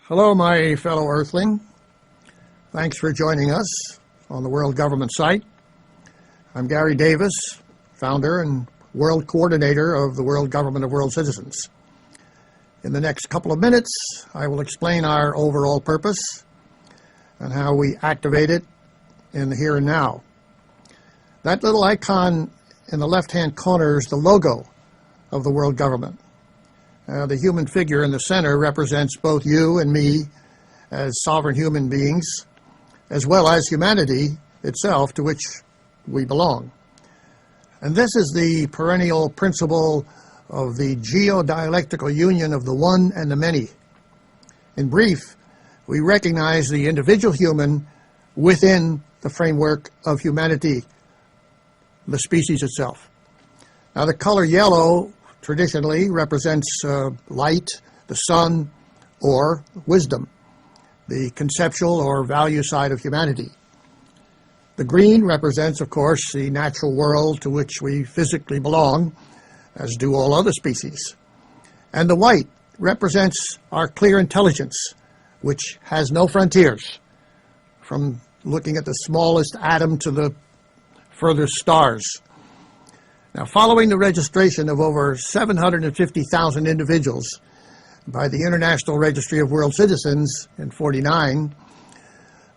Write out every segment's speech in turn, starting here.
Hello, my fellow Earthling. Thanks for joining us on the World Government site. I'm Garry Davis, founder and world coordinator of the World Government of World Citizens. In the next couple of minutes, I will explain our overall purpose and how we activate it in the here and now. That little icon in the left-hand corner is the logo of the World Government. The human figure in the center represents both you and me as sovereign human beings, as well as humanity itself, to which we belong. And this is the perennial principle of the geodialectical union of the one and the many. In brief, we recognize the individual human within the framework of humanity, the species itself. Now, the color yellow traditionally represents light, the sun, or wisdom, the conceptual or value side of humanity. The green represents, of course, the natural world to which we physically belong, as do all other species. And the white represents our clear intelligence, which has no frontiers, from looking at the smallest atom to the furthest stars. Now, following the registration of over 750,000 individuals by the International Registry of World Citizens in '49,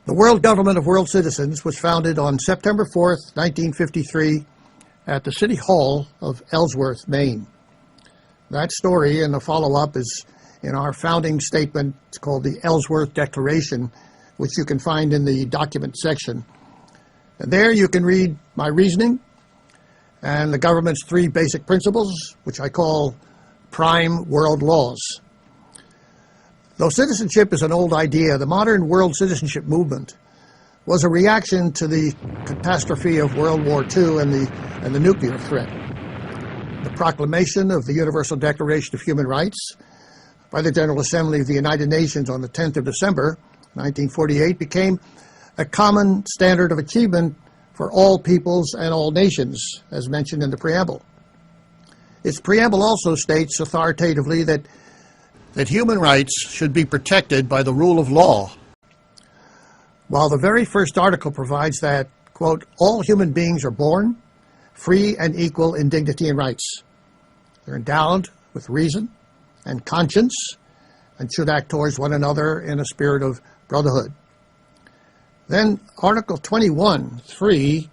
the World Government of World Citizens was founded on September 4th, 1953, at the City Hall of Ellsworth, Maine. That story and the follow-up is in our founding statement. It's called the Ellsworth Declaration, which you can find in the document section. And there you can read my reasoning and the government's three basic principles, which I call prime world laws. Though citizenship is an old idea, the modern world citizenship movement was a reaction to the catastrophe of World War II and the nuclear threat. The proclamation of the Universal Declaration of Human Rights by the General Assembly of the United Nations on the 10th of December, 1948, became a common standard of achievement for all peoples and all nations, as mentioned in the preamble. Its preamble also states authoritatively that human rights should be protected by the rule of law, while the very first article provides that, quote, all human beings are born free and equal in dignity and rights. They're endowed with reason and conscience and should act towards one another in a spirit of brotherhood. Then Article 21(3)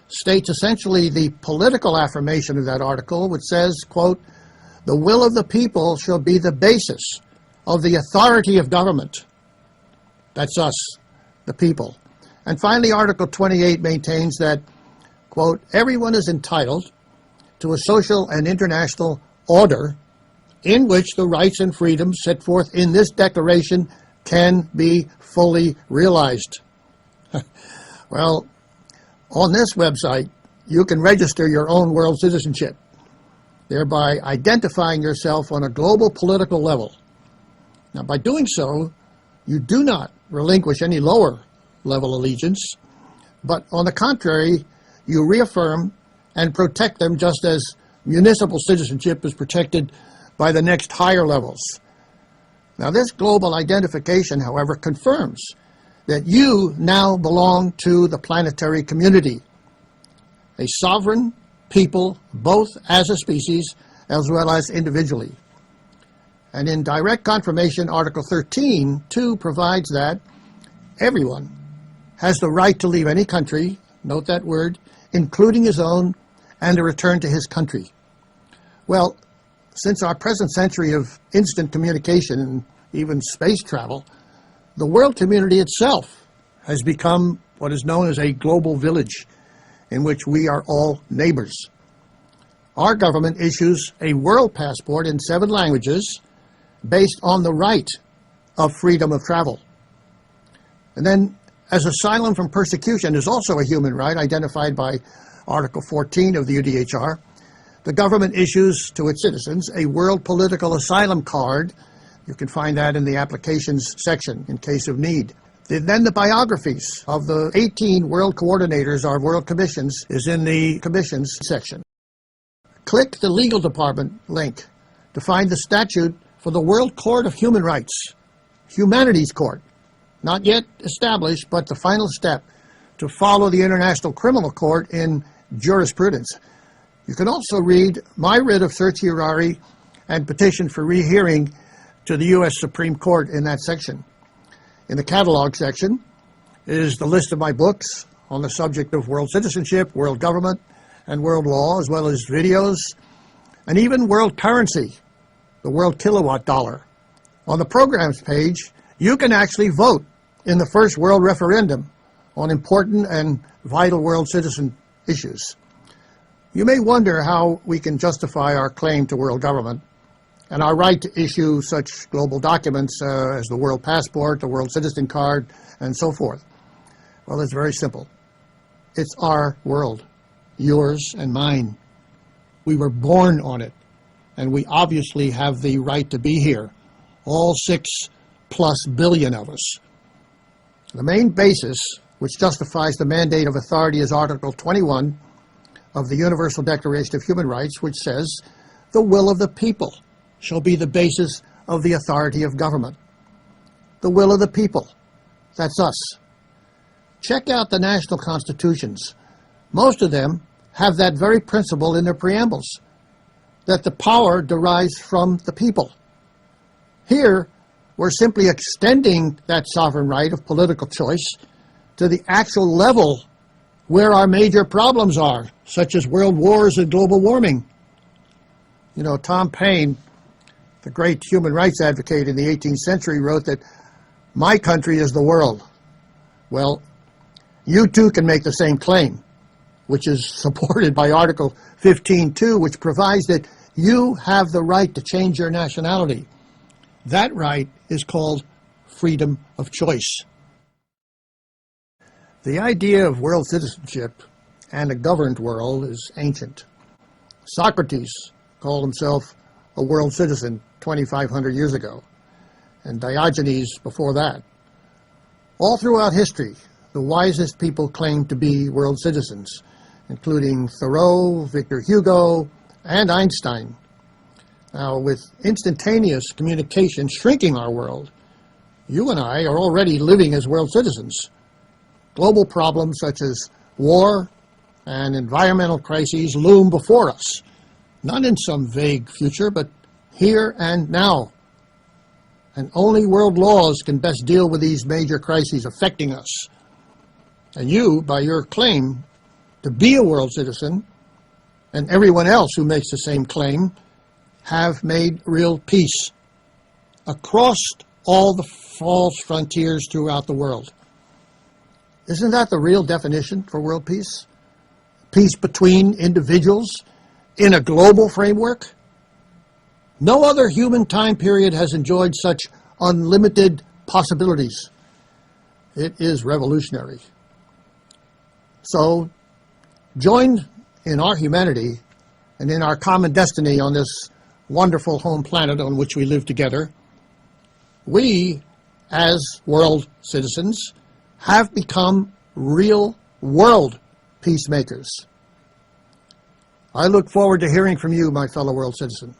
states essentially the political affirmation of that article, which says, quote, the will of the people shall be the basis of the authority of government. That's us, the people. And finally, Article 28 maintains that, quote, everyone is entitled to a social and international order in which the rights and freedoms set forth in this declaration can be fully realized. Well, on this website, you can register your own world citizenship, thereby identifying yourself on a global political level. Now, by doing so, you do not relinquish any lower level allegiance, but on the contrary, you reaffirm and protect them just as municipal citizenship is protected by the next higher levels. Now, this global identification, however, confirms that you now belong to the planetary community, a sovereign people, both as a species as well as individually. And in direct confirmation, Article 13, too, provides that everyone has the right to leave any country, note that word, including his own, and to return to his country. Well, since our present century of instant communication and even space travel, the world community itself has become what is known as a global village in which we are all neighbors. Our government issues a world passport in 7 languages based on the right of freedom of travel. And then, as asylum from persecution is also a human right identified by Article 14 of the UDHR, the government issues to its citizens a World Political Asylum Card. You can find that in the applications section in case of need. Then the biographies of the 18 world coordinators or world commissions is in the commissions section. Click the legal department link to find the statute for the World Court of Human Rights humanities court, not yet established, but the final step to follow the International Criminal Court in jurisprudence. You can also read my writ of certiorari and petition for rehearing to the U.S. Supreme Court in that section. In the catalog section is the list of my books on the subject of world citizenship, world government, and world law, as well as videos, and even world currency, the world kilowatt dollar. On the programs page, you can actually vote in the first world referendum on important and vital world citizen issues. You may wonder how we can justify our claim to world government and our right to issue such global documents as the world passport, the world citizen card, and so forth. Well, it's very simple. It's our world, yours and mine. We were born on it, and we obviously have the right to be here, all 6+ billion of us. The main basis which justifies the mandate of authority is Article 21 of the Universal Declaration of Human Rights, which says, "The will of the people shall be the basis of the authority of government." The will of the people, that's us. Check out the national constitutions. Most of them have that very principle in their preambles, that the power derives from the people. Here, we're simply extending that sovereign right of political choice to the actual level where our major problems are, such as world wars and global warming. You know, Tom Paine, the great human rights advocate in the 18th century, wrote that my country is the world. Well, you too can make the same claim, which is supported by Article 15.2, which provides that you have the right to change your nationality. That right is called freedom of choice. The idea of world citizenship and a governed world is ancient. Socrates called himself a world citizen 2,500 years ago, and Diogenes before that. All throughout history, the wisest people claimed to be world citizens, including Thoreau, Victor Hugo, and Einstein. Now, with instantaneous communication shrinking our world, you and I are already living as world citizens. Global problems such as war and environmental crises loom before us, not in some vague future, but here and now. And only world laws can best deal with these major crises affecting us. And you, by your claim to be a world citizen, and everyone else who makes the same claim, have made real peace across all the false frontiers throughout the world. Isn't that the real definition for world peace? Peace between individuals in a global framework? No other human time period has enjoyed such unlimited possibilities. It is revolutionary. So, join in our humanity and in our common destiny on this wonderful home planet on which we live together. We, as world citizens, have become real world peacemakers. I look forward to hearing from you, my fellow world citizen.